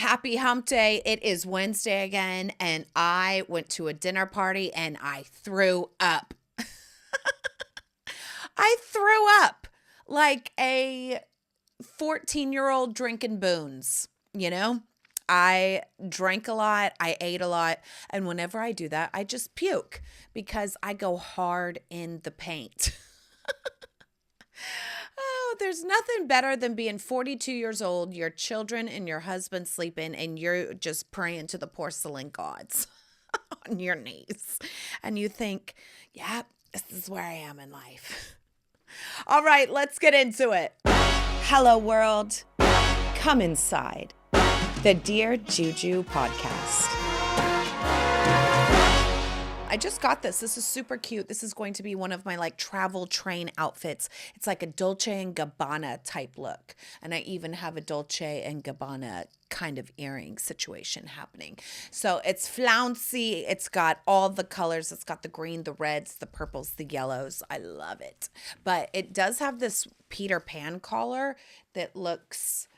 Happy hump day. It is Wednesday again, and I went to a dinner party and I threw up. I threw up like a 14-year-old drinking boons, you know? I drank a lot, I ate a lot, and whenever I do that, I just puke because I go hard in the paint. Oh, there's nothing better than being 42 years old, your children and your husband sleeping, and you're just praying to the porcelain gods on your knees. And you think, yeah, this is where I am in life. All right, let's get into it. Hello, world. Come inside the Dear Juju podcast. I just got this. This is super cute. This is going to be one of my travel train outfits. It's like a Dolce & Gabbana type look. And I even have a Dolce & Gabbana kind of earring situation happening. So it's flouncy. It's got all the colors. It's got the green, the reds, the purples, the yellows. I love it. But it does have this Peter Pan collar that looks,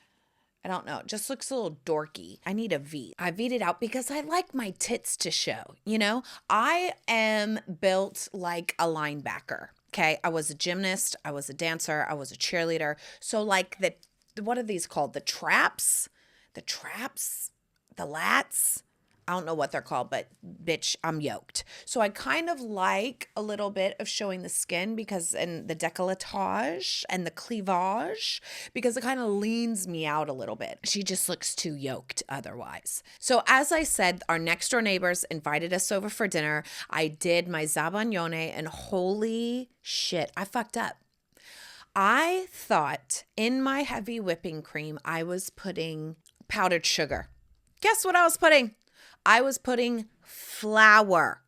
I don't know, it just looks a little dorky. I need a V. I V'd it out because I like my tits to show, you know? I am built like a linebacker, okay? I was a gymnast, I was a dancer, I was a cheerleader. So what are these called? The traps, the lats. I don't know what they're called, but bitch, I'm yoked. So I kind of like a little bit of showing the skin and the décolletage and the cleavage because it kind of leans me out a little bit. She just looks too yoked otherwise. So as I said, our next door neighbors invited us over for dinner. I did my zabagnone and holy shit, I fucked up. I thought in my heavy whipping cream, I was putting powdered sugar. Guess what I was putting? I was putting flour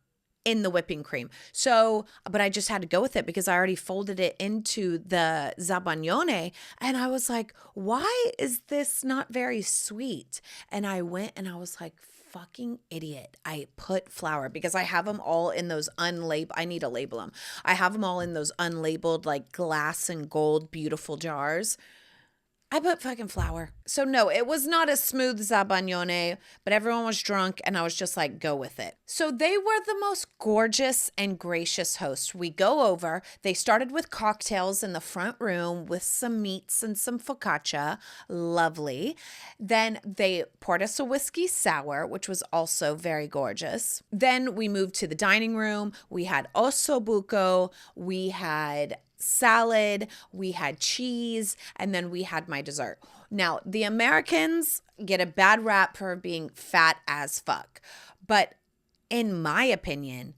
in the whipping cream. But I just had to go with it because I already folded it into the zabagnone. And I was like, why is this not very sweet? And I went and I was like, fucking idiot. I put flour because I have them all in those unlabeled. I need to label them. I have them all in those unlabeled glass and gold beautiful jars. I put fucking flour. So no, it was not a smooth zabagnone, but everyone was drunk and I was just like, go with it. So they were the most gorgeous and gracious hosts. We go over, they started with cocktails in the front room with some meats and some focaccia. Lovely. Then they poured us a whiskey sour, which was also very gorgeous. Then we moved to the dining room. We had osso buco. We had salad, we had cheese, and then we had my dessert. Now, the Americans get a bad rap for being fat as fuck. But in my opinion,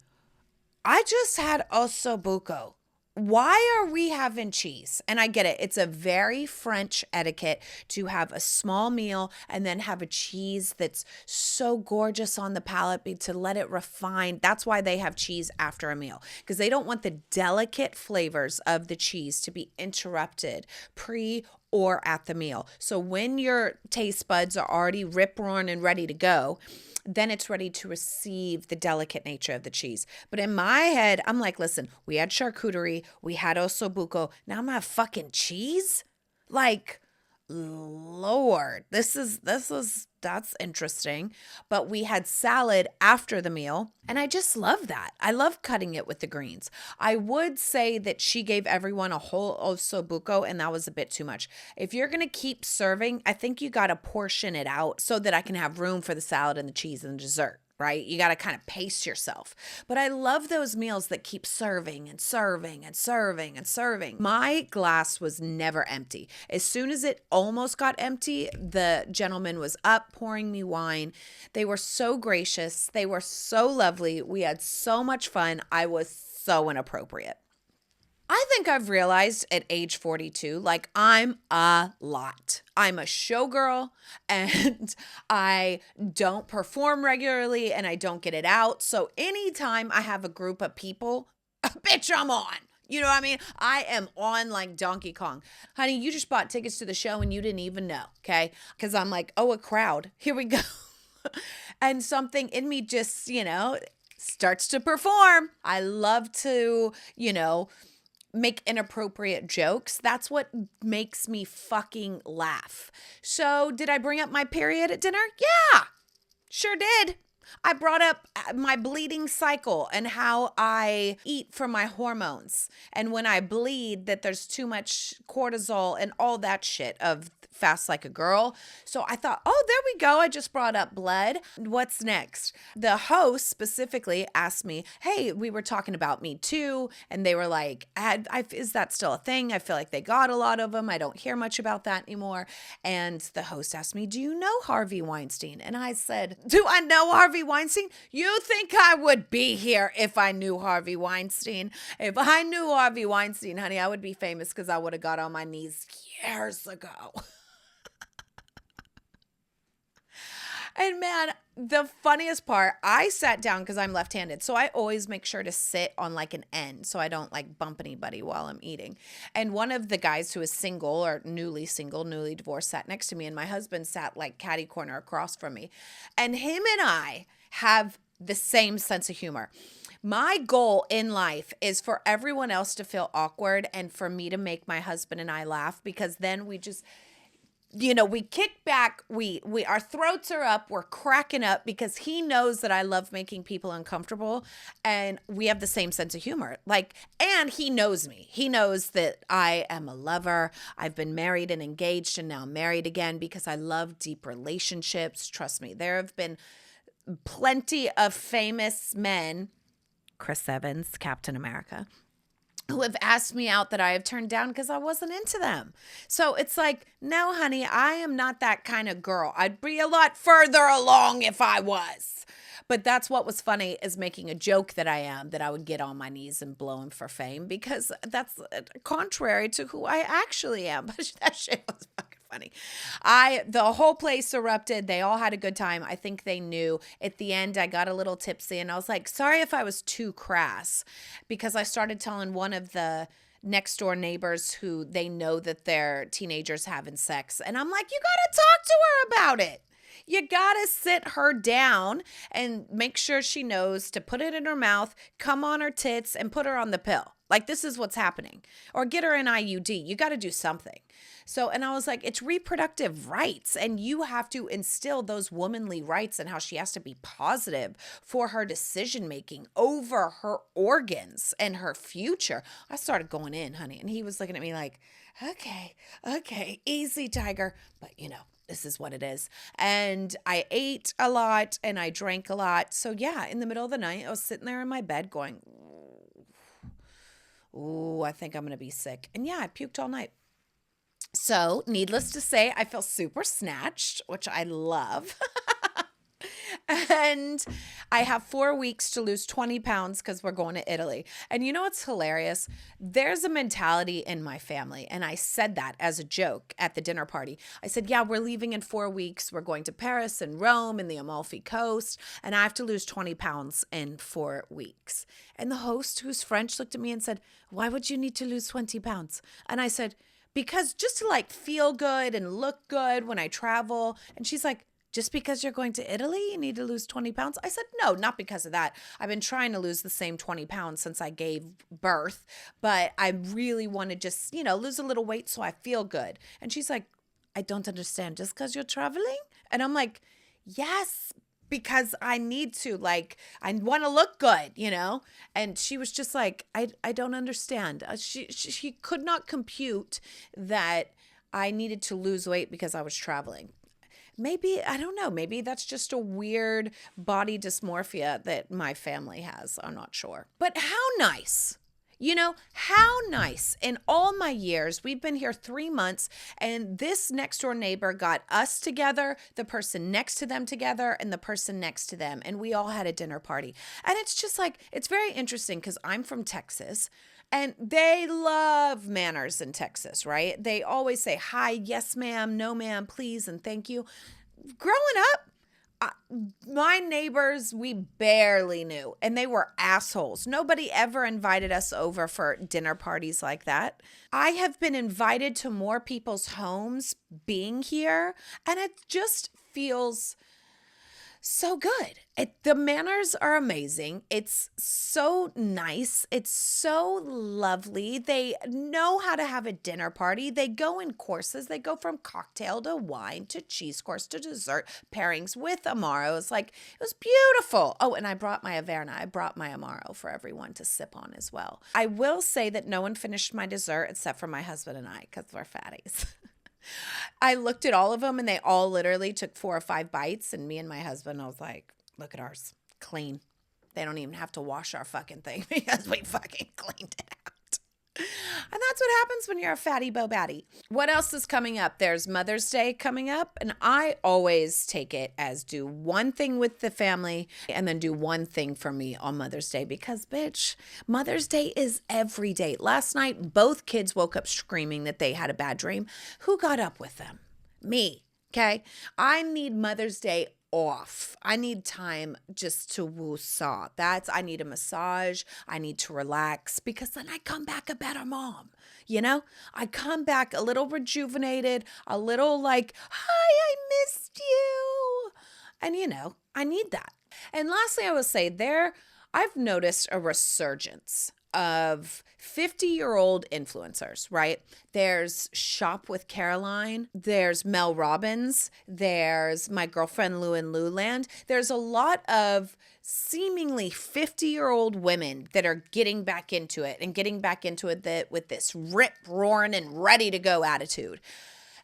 I just had osso buco. Why are we having cheese? And I get it. It's a very French etiquette to have a small meal and then have a cheese that's so gorgeous on the palate to let it refine. That's why they have cheese after a meal because they don't want the delicate flavors of the cheese to be interrupted pre or at the meal. So when your taste buds are already rip-roaring and ready to go, then it's ready to receive the delicate nature of the cheese. But in my head, I'm like, listen, we had charcuterie, we had osso buco, now I'm gonna have fucking cheese? Lord, that's interesting. But we had salad after the meal, and I just love that. I love cutting it with the greens. I would say that she gave everyone a whole osso buco, and that was a bit too much. If you're going to keep serving, I think you got to portion it out so that I can have room for the salad and the cheese and the dessert. Right? You got to kind of pace yourself. But I love those meals that keep serving and serving and serving and serving. My glass was never empty. As soon as it almost got empty, the gentleman was up pouring me wine. They were so gracious. They were so lovely. We had so much fun. I was so inappropriate. I think I've realized at age 42, I'm a lot. I'm a showgirl and I don't perform regularly and I don't get it out. So anytime I have a group of people, bitch, I'm on. You know what I mean? I am on like Donkey Kong. Honey, you just bought tickets to the show and you didn't even know, okay? Because I'm like, oh, a crowd. Here we go. And something in me just, starts to perform. I love to, make inappropriate jokes. That's what makes me fucking laugh. So did I bring up my period at dinner? Yeah, sure did. I brought up my bleeding cycle and how I eat for my hormones. And when I bleed, that there's too much cortisol and all that shit of fast like a girl. So I thought, oh, there we go. I just brought up blood. What's next? The host specifically asked me, hey, we were talking about Me Too. And they were like, is that still a thing? I feel like they got a lot of them. I don't hear much about that anymore. And the host asked me, do you know Harvey Weinstein? And I said, do I know Harvey Weinstein? You think I would be here if I knew Harvey Weinstein? If I knew Harvey Weinstein, honey, I would be famous because I would have got on my knees years ago. And man, the funniest part, I sat down because I'm left-handed. So I always make sure to sit on like an end so I don't like bump anybody while I'm eating. And one of the guys who is single or newly single, newly divorced, sat next to me. And my husband sat like catty corner across from me. And him and I have the same sense of humor. My goal in life is for everyone else to feel awkward and for me to make my husband and I laugh, because then we just, we kick back, our throats are up, we're cracking up because he knows that I love making people uncomfortable and we have the same sense of humor. And he knows me. He knows that I am a lover. I've been married and engaged and now married again because I love deep relationships. Trust me, there have been plenty of famous men, Chris Evans, Captain America, who have asked me out that I have turned down because I wasn't into them. So it's like, no, honey, I am not that kind of girl. I'd be a lot further along if I was. But that's what was funny, is making a joke that I would get on my knees and blow him for fame, because that's contrary to who I actually am. But that shit was fucking funny. The whole place erupted. They all had a good time. I think they knew. At the end, I got a little tipsy and I was like, sorry if I was too crass, because I started telling one of the next door neighbors who they know that their teenagers having sex. And I'm like, you got to talk to her about it. You got to sit her down and make sure she knows to put it in her mouth, come on her tits, and put her on the pill. Like, this is what's happening. Or get her an IUD. You got to do something. So, and I was like, it's reproductive rights. And you have to instill those womanly rights and how she has to be positive for her decision-making over her organs and her future. I started going in, honey. And he was looking at me like, okay, easy, tiger. But, this is what it is. And I ate a lot and I drank a lot. So yeah, in the middle of the night, I was sitting there in my bed going, ooh, I think I'm going to be sick. And yeah, I puked all night. So needless to say, I feel super snatched, which I love. And I have 4 weeks to lose 20 pounds because we're going to Italy. And you know what's hilarious? There's a mentality in my family. And I said that as a joke at the dinner party. I said, yeah, we're leaving in 4 weeks. We're going to Paris and Rome and the Amalfi Coast. And I have to lose 20 pounds in 4 weeks. And the host, who's French, looked at me and said, why would you need to lose 20 pounds? And I said, because just to feel good and look good when I travel. And she's like, just because you're going to Italy, you need to lose 20 pounds? I said, no, not because of that. I've been trying to lose the same 20 pounds since I gave birth, but I really want to just, lose a little weight so I feel good. And she's like, I don't understand. Just because you're traveling? And I'm like, yes, because I need to, I want to look good, And she was just like, I don't understand. She could not compute that I needed to lose weight because I was traveling. Maybe, I don't know, maybe that's just a weird body dysmorphia that my family has. I'm not sure. But how nice. How nice. In all my years, we've been here 3 months, and this next door neighbor got us together, the person next to them together, and the person next to them. And we all had a dinner party. And it's just it's very interesting because I'm from Texas. And they love manners in Texas, right? They always say, hi, yes, ma'am, no, ma'am, please, and thank you. Growing up, my neighbors, we barely knew, and they were assholes. Nobody ever invited us over for dinner parties like that. I have been invited to more people's homes being here, and it just feels So good. The manners are amazing. It's so nice. It's so lovely. They know how to have a dinner party. They go in courses. They go from cocktail to wine to cheese course to dessert pairings with Amaros. Like, it was beautiful. Oh, and I brought my Averna. I brought my Amaro for everyone to sip on as well. I will say that no one finished my dessert except for my husband and I, because we're fatties. I looked at all of them and they all literally took 4 or 5 bites. And me and my husband, I was like, look at ours. Clean. They don't even have to wash our fucking thing because we fucking cleaned it out. And that's what happens when you're a fatty bo batty. What else is coming up? There's Mother's Day coming up. And I always take it as do one thing with the family and then do one thing for me on Mother's Day. Because, bitch, Mother's Day is every day. Last night, both kids woke up screaming that they had a bad dream. Who got up with them? Me. Okay? I need Mother's Day off. I need time just to woo-saw. I need a massage. I need to relax because then I come back a better mom. You know, I come back a little rejuvenated, a little like, hi, I missed you. And you know, I need that. And lastly, I will say I've noticed a resurgence of 50-year-old influencers, right? There's Shop with Caroline, there's Mel Robbins, there's my girlfriend Lou in Luland. There's a lot of seemingly 50-year-old women that are getting back into it and getting back into it with this rip, roaring, and ready to go attitude.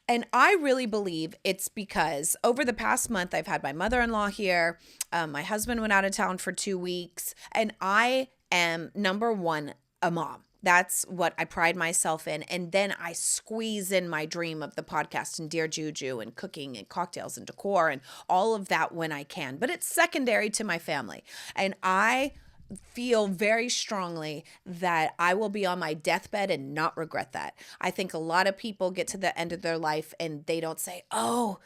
And I really believe it's because over the past month, I've had my mother-in-law here. My husband went out of town for 2 weeks, and I am, number one, a mom. That's what I pride myself in. And then I squeeze in my dream of the podcast and Dear Juju and cooking and cocktails and decor and all of that when I can. But it's secondary to my family. And I feel very strongly that I will be on my deathbed and not regret that. I think a lot of people get to the end of their life and they don't say, oh,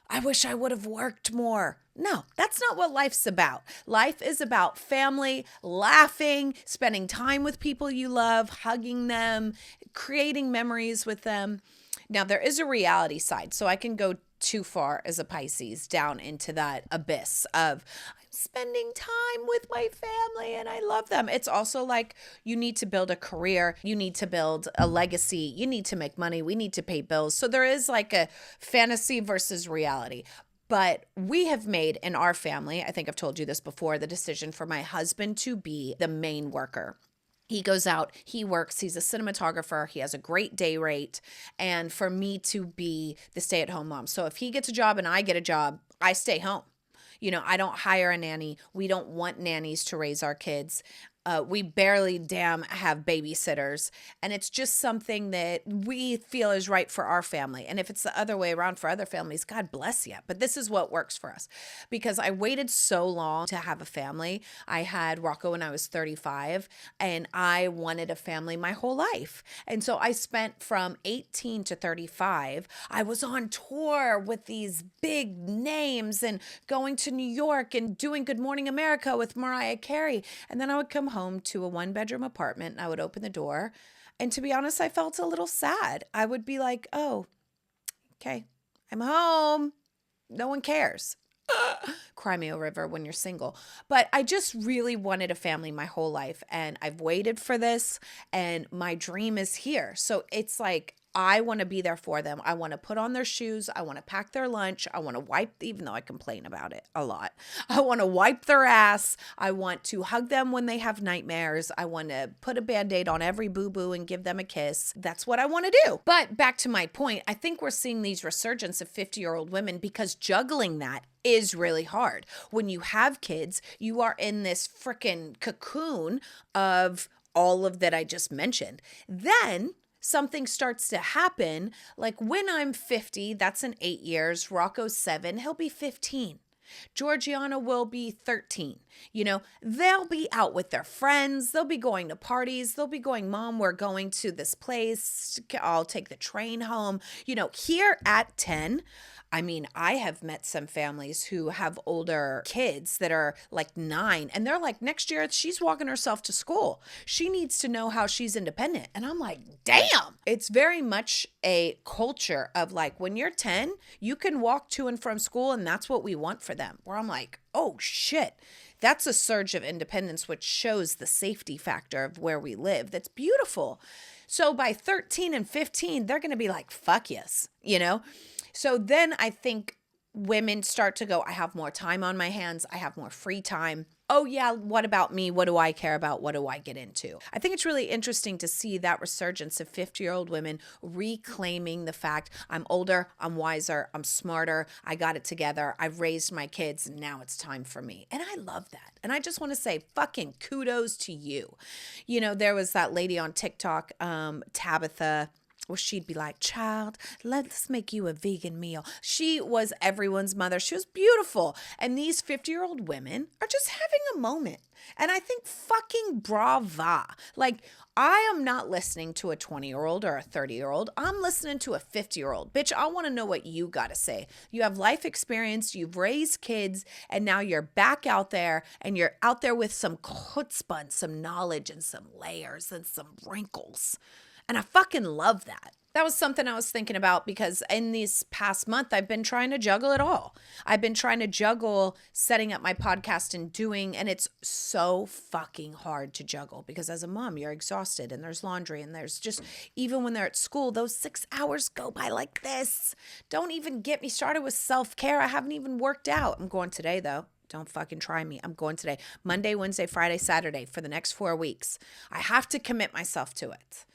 I wish I would have worked more. No, that's not what life's about. Life is about family, laughing, spending time with people you love, hugging them, creating memories with them. Now, there is a reality side, so I can go too far as a Pisces down into that abyss of spending time with my family and I love them. It's also like you need to build a career, you need to build a legacy, you need to make money, we need to pay bills. So there is like a fantasy versus reality. But we have made in our family, I think I've told you this before, the decision for my husband to be the main worker. He goes out, he works, he's a cinematographer, he has a great day rate, and for me to be the stay-at-home mom. So if he gets a job and I get a job, I stay home. You know, I don't hire a nanny. We don't want nannies to raise our kids. We barely have babysitters. And it's just something that we feel is right for our family. And if it's the other way around for other families, God bless you. But this is what works for us. Because I waited so long to have a family. I had Rocco when I was 35 and I wanted a family my whole life. And so I spent from 18 to 35. I was on tour with these big names and going to New York and doing Good Morning America with Mariah Carey. And then I would come home to a 1-bedroom apartment and I would open the door. And to be honest, I felt a little sad. I would be like, oh, okay, I'm home. No one cares. Cry me a river when you're single. But I just really wanted a family my whole life. And I've waited for this and my dream is here. So it's like, I want to be there for them. I want to put on their shoes. I want to pack their lunch. I want to wipe, even though I complain about it a lot. I want to wipe their ass. I want to hug them when they have nightmares. I want to put a Band-Aid on every boo-boo and give them a kiss. That's what I want to do. But back to my point, I think we're seeing these resurgence of 50-year-old women because juggling that is really hard. When you have kids, you are in this freaking cocoon of all of that I just mentioned. Then something starts to happen, like when I'm 50, that's in 8 years, Rocco's 7, he'll be 15. Georgiana will be 13. You know, they'll be out with their friends. They'll be going to parties. They'll be going, Mom, we're going to this place. I'll take the train home. You know, here at 10, I mean, I have met some families who have older kids that are like 9 and they're like, next year she's walking herself to school. She needs to know how she's independent. And I'm like, damn. It's very much a culture of like, when you're 10, you can walk to and from school and that's what we want for them. them, where I'm like, oh shit, that's a surge of independence, which shows the safety factor of where we live. That's beautiful. So by 13 and 15, they're going to be like, fuck yes, you know? So then I think women start to go, I have more time on my hands. I have more free time. Oh yeah, what about me? What do I care about? What do I get into? I think it's really interesting to see that resurgence of 50-year-old women reclaiming the fact, I'm older, I'm wiser, I'm smarter, I got it together, I've raised my kids, and now it's time for me. And I love that. And I just want to say fucking kudos to you. You know, there was that lady on TikTok, Tabitha, where she'd be like, child, let's make you a vegan meal. She was everyone's mother. She was beautiful. And these 50-year-old women are just having a moment. And I think fucking brava. Like, I am not listening to a 20-year-old or a 30-year-old. I'm listening to a 50-year-old. Bitch, I want to know what you got to say. You have life experience, you've raised kids, and now you're back out there, and you're out there with some chutzpah and some knowledge and some layers and some wrinkles. And I fucking love that. That was something I was thinking about because in this past month, I've been trying to juggle it all. I've been trying to juggle setting up my podcast and it's so fucking hard to juggle because as a mom, you're exhausted and there's laundry and there's just, even when they're at school, those 6 hours go by like this. Don't even get me started with self-care. I haven't even worked out. I'm going today though. Don't fucking try me. I'm going today. Monday, Wednesday, Friday, Saturday for the next 4 weeks. I have to commit myself to it.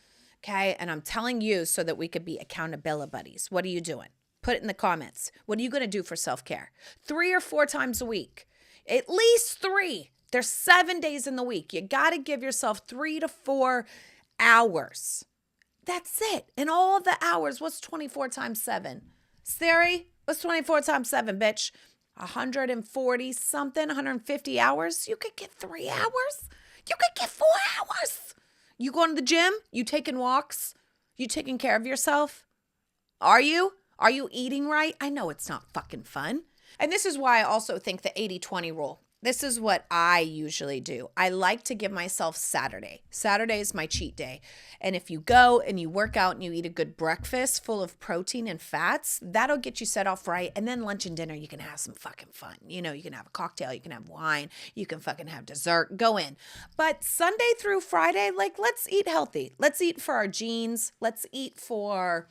Okay, and I'm telling you so that we could be accountability buddies. What are you doing? Put it in the comments. What are you going to do for self-care? 3 or 4 times a week. At least 3. There's 7 days in the week. You got to give yourself 3 to 4 hours. That's it. And all the hours, what's 24 times 7? Siri, what's 24 times 7, bitch? 140 something, 150 hours? You could get 3 hours? You could get 4 hours. You going to the gym? You taking walks? You taking care of yourself? Are you? Are you eating right? I know it's not fucking fun. And this is why I also think the 80-20 rule. This is what I usually do. I like to give myself Saturday. Saturday is my cheat day. And if you go and you work out and you eat a good breakfast full of protein and fats, that'll get you set off right. And then lunch and dinner, you can have some fucking fun. You know, you can have a cocktail, you can have wine, you can fucking have dessert, go in. But Sunday through Friday, like, let's eat healthy. Let's eat for our genes. Let's eat for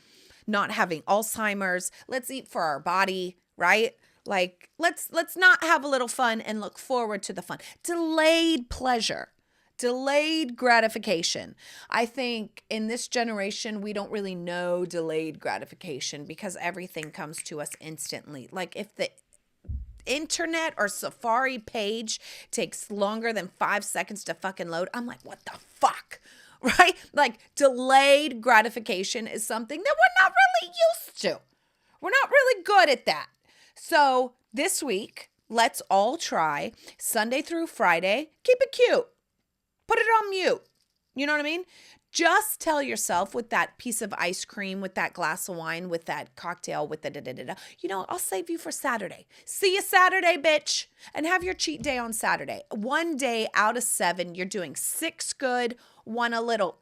not having Alzheimer's. Let's eat for our body, right? Like, let's not have a little fun and look forward to the fun. Delayed pleasure, delayed gratification. I think in this generation, we don't really know delayed gratification because everything comes to us instantly. Like if the internet or Safari page takes longer than 5 seconds to fucking load, I'm like, what the fuck? Right? Like delayed gratification is something that we're not really used to. We're not really good at that. So this week, let's all try Sunday through Friday. Keep it cute. Put it on mute. You know what I mean? Just tell yourself with that piece of ice cream, with that glass of wine, with that cocktail, with the da-da-da-da, you know, I'll save you for Saturday. See you Saturday, bitch. And have your cheat day on Saturday. 1 day out of 7, you're doing 6 good, 1 a little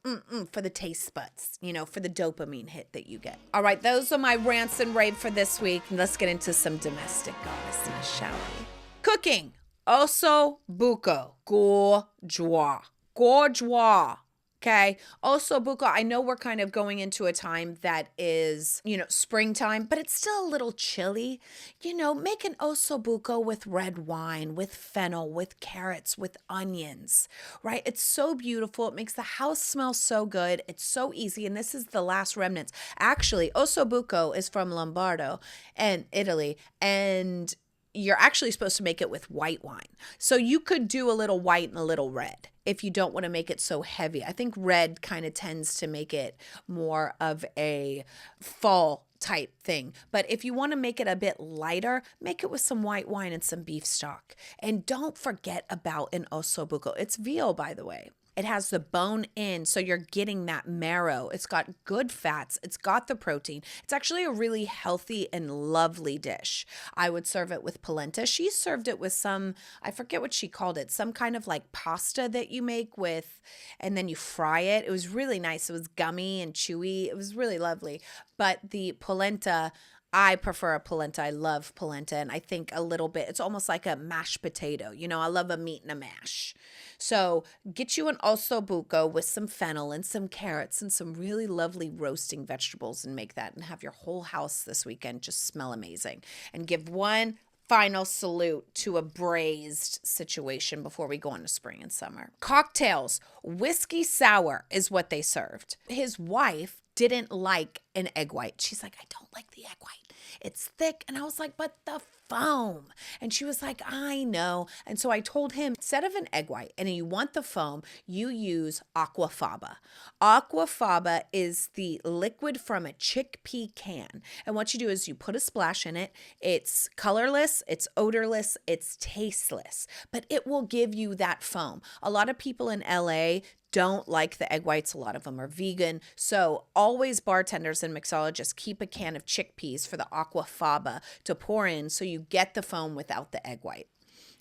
for the taste buds, you know, for the dopamine hit that you get. All right, those are my rants and rave for this week. And let's get into some domestic goddessness, shall we? Cooking. Osso buco. Gorgeois. Gorgeois. Okay. Osso buco. I know we're kind of going into a time that is, you know, springtime, but it's still a little chilly. You know, make an osso buco with red wine, with fennel, with carrots, with onions, right? It's so beautiful. It makes the house smell so good. It's so easy. And this is the last remnants. Actually, osso buco is from Lombardo and Italy. And you're actually supposed to make it with white wine. So you could do a little white and a little red if you don't want to make it so heavy. I think red kind of tends to make it more of a fall type thing. But if you want to make it a bit lighter, make it with some white wine and some beef stock. And don't forget about an osso buco. It's veal, by the way. It has the bone in, so you're getting that marrow. It's got good fats. It's got the protein. It's actually a really healthy and lovely dish. I would serve it with polenta. She served it with some, I forget what she called it, some kind of like pasta that you make with, and then you fry it. It was really nice. It was gummy and chewy. It was really lovely. But the polenta, I prefer a polenta. I love polenta. And I think a little bit, it's almost like a mashed potato. You know, I love a meat and a mash. So get you an osso buco with some fennel and some carrots and some really lovely roasting vegetables and make that and have your whole house this weekend just smell amazing. And give one final salute to a braised situation before we go into spring and summer. Cocktails, whiskey sour is what they served. His wife didn't like an egg white. She's like, I don't like the egg white. It's thick. And I was like, but the foam. And she was like, I know. And so I told him, instead of an egg white and you want the foam, you use aquafaba. Aquafaba is the liquid from a chickpea can. And what you do is you put a splash in it. It's colorless, it's odorless, it's tasteless, but it will give you that foam. A lot of people in LA don't like the egg whites. A lot of them are vegan. So always bartenders and mixologists keep a can of chickpeas for the aquafaba to pour in so you get the foam without the egg white.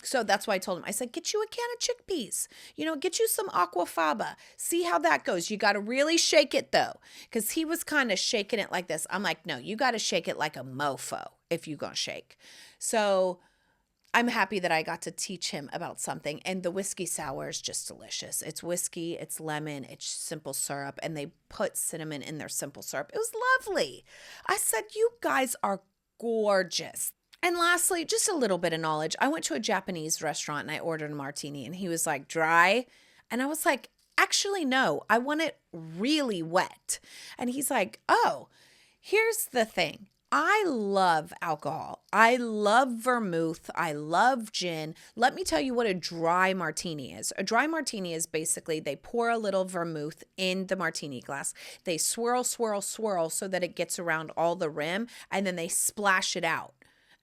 So that's why I told him, I said, get you a can of chickpeas, get you some aquafaba, see how that goes. You got to really shake it though, because he was kind of shaking it like this. I'm like, no, you got to shake it like a mofo if you're going to shake. So I'm happy that I got to teach him about something. And the whiskey sour is just delicious. It's whiskey, it's lemon, it's simple syrup, and they put cinnamon in their simple syrup. It was lovely. I said, you guys are gorgeous. And lastly, just a little bit of knowledge. I went to a Japanese restaurant and I ordered a martini and he was like, dry. And I was like, actually, no, I want it really wet. And he's like, oh, here's the thing. I love alcohol. I love vermouth. I love gin. Let me tell you what a dry martini is. A dry martini is basically they pour a little vermouth in the martini glass. They swirl, swirl, swirl so that it gets around all the rim, and then they splash it out.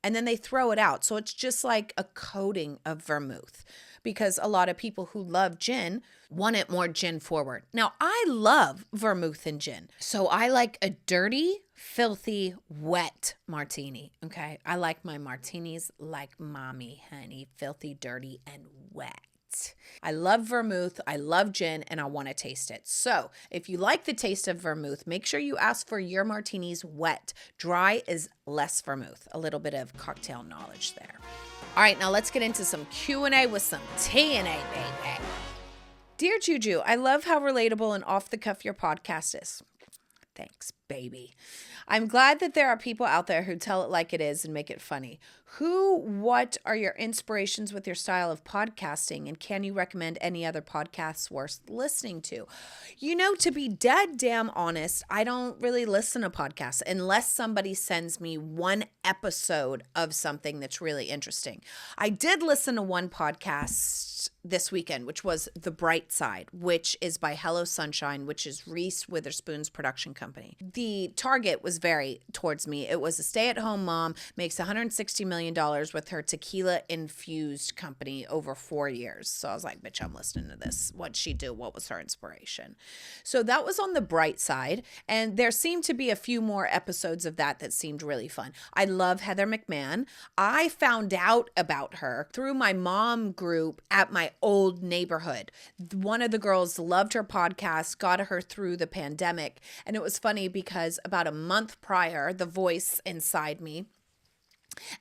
And then they throw it out. So it's just like a coating of vermouth, because a lot of people who love gin want it more gin forward. Now, I love vermouth and gin. So I like a dirty, filthy, wet martini. Okay. I like my martinis like mommy, honey, filthy, dirty, and wet. I love vermouth, I love gin, and I want to taste it. So if you like the taste of vermouth, make sure you ask for your martinis wet. Dry is less vermouth. A little bit of cocktail knowledge there. All right, now let's get into some Q&A with some T&A, baby. Dear Juju, I love how relatable and off the cuff your podcast is. Thanks, baby. I'm glad that there are people out there who tell it like it is and make it funny. What are your inspirations with your style of podcasting? And can you recommend any other podcasts worth listening to? To be dead damn honest, I don't really listen to podcasts unless somebody sends me one episode of something that's really interesting. I did listen to one podcast this weekend, which was The Bright Side, which is by Hello Sunshine, which is Reese Witherspoon's production company. The target was very towards me. It was a stay-at-home mom, makes $160 million with her tequila-infused company over 4 years. So I was like, bitch, I'm listening to this. What'd she do? What was her inspiration? So that was on The Bright Side, and there seemed to be a few more episodes of that seemed really fun. I love Heather McMahon. I found out about her through my mom group at my old neighborhood. One of the girls loved her podcast, got her through the pandemic. And it was funny because about a month prior, the voice inside me,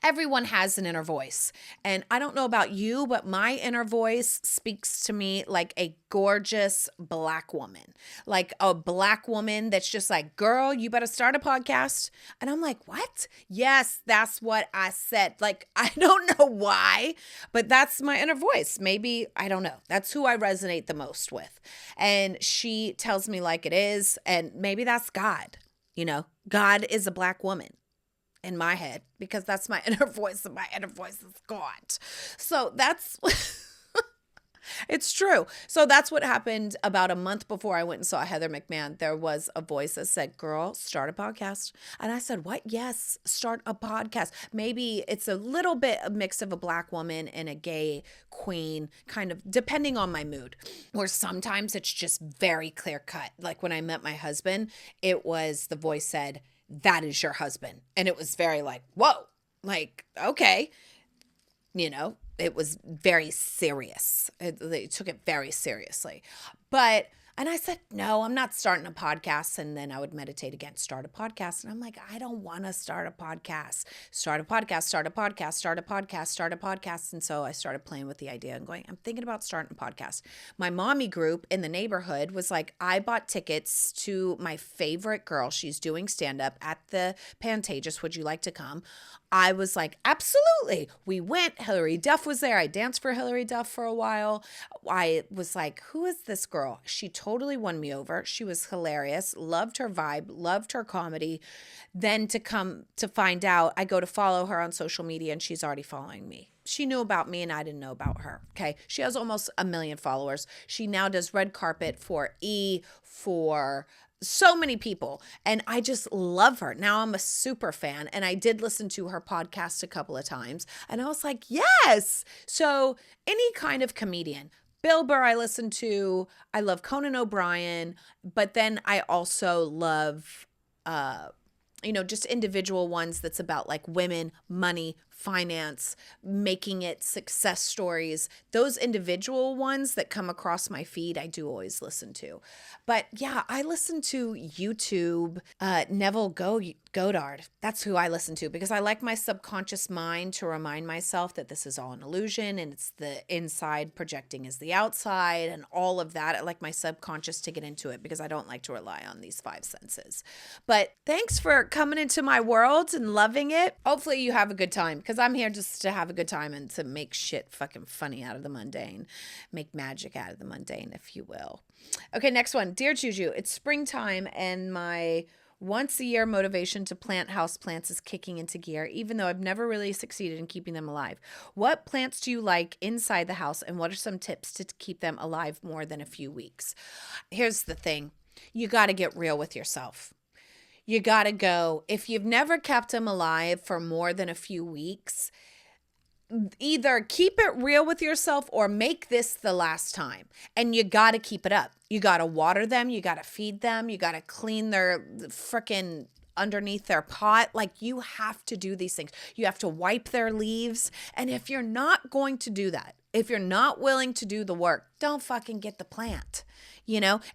everyone has an inner voice. And I don't know about you, but my inner voice speaks to me like a gorgeous black woman, like a black woman that's just like, girl, you better start a podcast. And I'm like, what? Yes, that's what I said. Like, I don't know why, but that's my inner voice. Maybe, I don't know. That's who I resonate the most with. And she tells me like it is. And maybe that's God. God is a black woman. In my head, because that's my inner voice, and my inner voice is God. So that's, it's true. So that's what happened about a month before I went and saw Heather McMahon. There was a voice that said, girl, start a podcast. And I said, what? Yes, start a podcast. Maybe it's a little bit a mix of a black woman and a gay queen, kind of depending on my mood. Or sometimes it's just very clear cut. Like when I met my husband, it was the voice said, that is your husband. And it was very like, whoa, like, okay. It was very serious. They took it very seriously. But And I said, no, I'm not starting a podcast. And then I would meditate again, start a podcast. And I'm like, I don't want to start a podcast. Start a podcast, start a podcast, start a podcast, start a podcast. And so I started playing with the idea and going, I'm thinking about starting a podcast. My mommy group in the neighborhood was like, I bought tickets to my favorite girl. She's doing stand-up at the Pantages. Would you like to come? I was like, absolutely. We went. Hillary Duff was there. I danced for Hillary Duff for a while. I was like, who is this girl? She totally won me over. She was hilarious. Loved her vibe. Loved her comedy. Then to come to find out, I go to follow her on social media and she's already following me. She knew about me and I didn't know about her. Okay. She has almost 1 million followers. She now does red carpet for for so many people. And I just love her. Now I'm a super fan. And I did listen to her podcast a couple of times. And I was like, yes. So any kind of comedian. Bill Burr I listen to. I love Conan O'Brien. But then I also love, just individual ones that's about like women, money, finance, making it success stories. Those individual ones that come across my feed, I do always listen to. But yeah, I listen to YouTube, Neville Goddard. That's who I listen to because I like my subconscious mind to remind myself that this is all an illusion and it's the inside projecting as the outside and all of that. I like my subconscious to get into it because I don't like to rely on these 5 senses. But thanks for coming into my world and loving it. Hopefully you have a good time because I'm here just to have a good time and to make shit fucking funny out of the mundane. Make magic out of the mundane, if you will. Okay, next one. Dear Juju, it's springtime and my once-a-year motivation to plant houseplants is kicking into gear, even though I've never really succeeded in keeping them alive. What plants do you like inside the house, and what are some tips to keep them alive more than a few weeks? Here's the thing. You got to get real with yourself. You got to go. If you've never kept them alive for more than a few weeks, either keep it real with yourself or make this the last time. And you got to keep it up. You got to water them. You got to feed them. You got to clean their freaking underneath their pot. Like you have to do these things. You have to wipe their leaves. And if you're not going to do that, if you're not willing to do the work, don't fucking get the plant.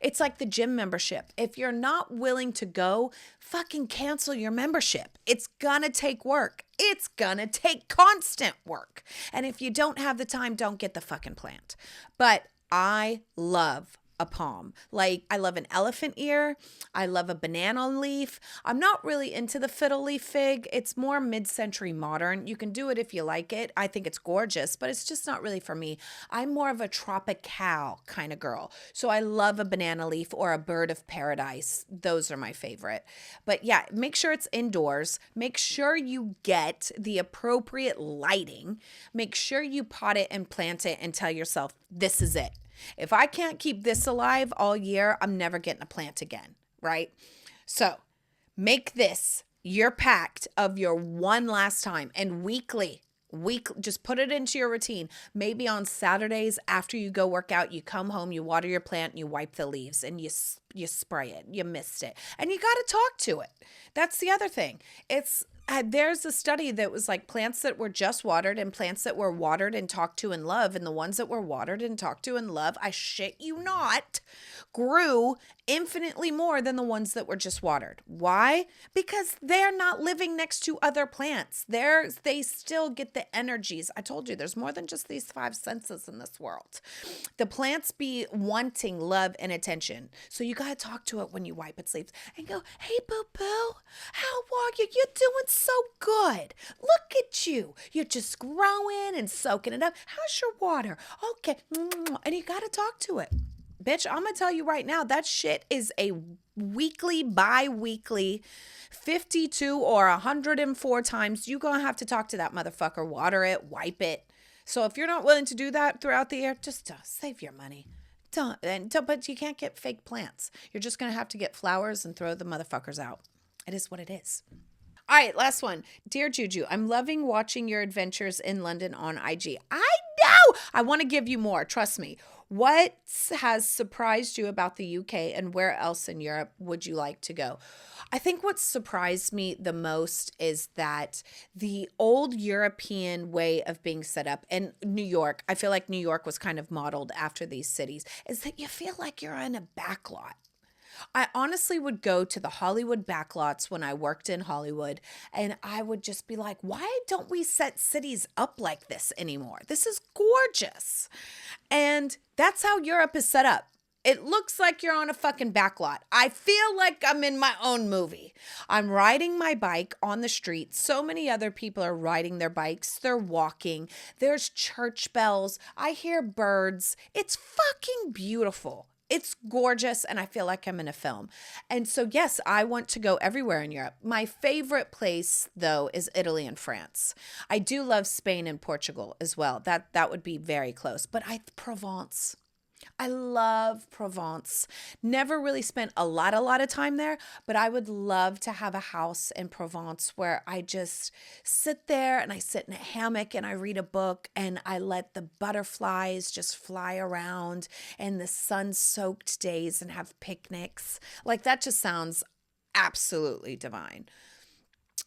It's like the gym membership. If you're not willing to go, fucking cancel your membership. It's gonna take work. It's gonna take constant work. And if you don't have the time, don't get the fucking plant. But I love a palm. Like I love an elephant ear. I love a banana leaf. I'm not really into the fiddle leaf fig. It's more mid-century modern. You can do it if you like it. I think it's gorgeous, but it's just not really for me. I'm more of a tropical kind of girl. So I love a banana leaf or a bird of paradise. Those are my favorite. But yeah, make sure it's indoors. Make sure you get the appropriate lighting. Make sure you pot it and plant it and tell yourself, this is it. If I can't keep this alive all year, I'm never getting a plant again, right? So make this your pact of your one last time and weekly, just put it into your routine. Maybe on Saturdays after you go work out, you come home, you water your plant, and you wipe the leaves and you spray it. You missed it. And you got to talk to it. That's the other thing. There's a study that was like plants that were just watered and plants that were watered and talked to and loved. And the ones that were watered and talked to and loved, I shit you not, grew infinitely more than the ones that were just watered. Why? Because they're not living next to other plants. They still get the energies. I told you there's more than just these 5 senses in this world. The plants be wanting love and attention. So you got to talk to it when you wipe its leaves and go, hey, boo-boo, how are you? You're doing so good. Look at you. You're just growing and soaking it up. How's your water? Okay. And you got to talk to it. Bitch, I'm going to tell you right now, that shit is a weekly, bi-weekly, 52 or 104 times. You're going to have to talk to that motherfucker, water it, wipe it. So if you're not willing to do that throughout the year, just save your money. But you can't get fake plants. You're just going to have to get flowers and throw the motherfuckers out. It is what it is. All right, last one. Dear Juju, I'm loving watching your adventures in London on IG. I I want to give you more. Trust me. What has surprised you about the UK, and where else in Europe would you like to go? I think what surprised me the most is that the old European way of being set up in New York, I feel like New York was kind of modeled after these cities, is that you feel like you're in a backlot. I honestly would go to the Hollywood backlots when I worked in Hollywood, and I would just be like, why don't we set cities up like this anymore? This is gorgeous. And that's how Europe is set up. It looks like you're on a fucking backlot. I feel like I'm in my own movie. I'm riding my bike on the street. So many other people are riding their bikes. They're walking. There's church bells. I hear birds. It's fucking beautiful. It's gorgeous, and I feel like I'm in a film. And so, yes, I want to go everywhere in Europe. My favorite place, though, is Italy and France. I do love Spain and Portugal as well. That would be very close. But Provence. I love Provence. Never really spent a lot of time there, but I would love to have a house in Provence where I just sit there and I sit in a hammock and I read a book and I let the butterflies just fly around and the sun-soaked days and have picnics. Like that just sounds absolutely divine.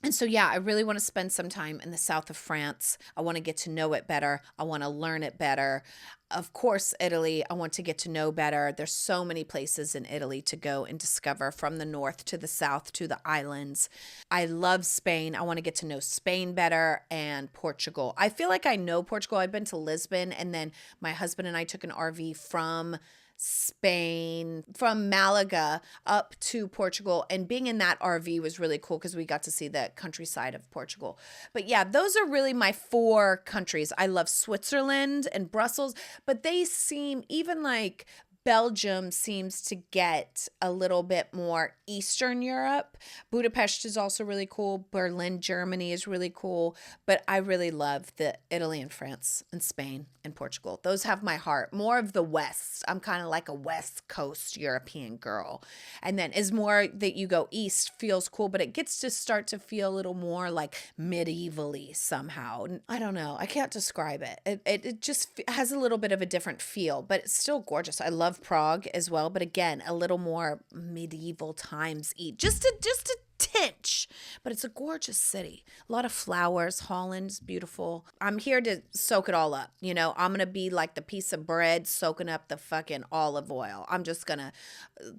And so, yeah, I really want to spend some time in the south of France. I want to get to know it better. I want to learn it better. Of course, Italy, I want to get to know better. There's so many places in Italy to go and discover, from the north to the south to the islands. I love Spain. I want to get to know Spain better, and Portugal. I feel like I know Portugal. I've been to Lisbon, and then my husband and I took an RV from Spain, from Malaga up to Portugal, and being in that RV was really cool because we got to see the countryside of Portugal. But yeah, those are really my 4 countries. I love Switzerland and Brussels, but they seem, even like Belgium seems to get a little bit more Eastern Europe. Budapest is also really cool. Berlin, Germany is really cool. But I really love the Italy and France and Spain and Portugal. Those have my heart. More of the West. I'm kind of like a West Coast European girl. And then as more that you go east feels cool, but it gets to start to feel a little more like medievally somehow. I don't know. I can't describe it. It just has a little bit of a different feel, but it's still gorgeous. I love Prague as well, but again, a little more medieval times just a tinge, but it's a gorgeous city. A lot of flowers. Holland's beautiful. I'm here to soak it all up. You know, I'm going to be like the piece of bread soaking up the fucking olive oil. I'm just going to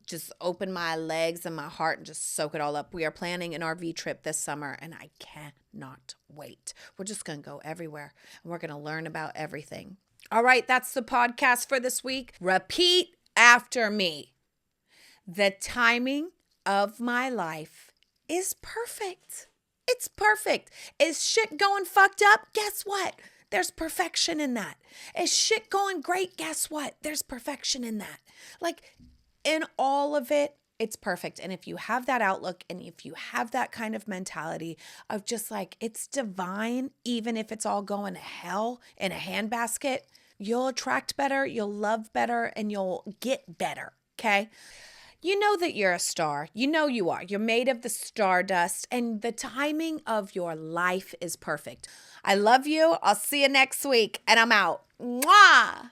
just open my legs and my heart and just soak it all up. We are planning an RV trip this summer, and I cannot wait. We're just going to go everywhere, and we're going to learn about everything. All right, that's the podcast for this week. Repeat after me. The timing of my life is perfect. It's perfect. Is shit going fucked up? Guess what? There's perfection in that. Is shit going great? Guess what? There's perfection in that. Like, in all of it, it's perfect. And if you have that outlook, and if you have that kind of mentality of just like, it's divine, even if it's all going to hell in a handbasket, you'll attract better, you'll love better, and you'll get better, okay? You know that you're a star. You know you are. You're made of the stardust, and the timing of your life is perfect. I love you. I'll see you next week, and I'm out. Mwah!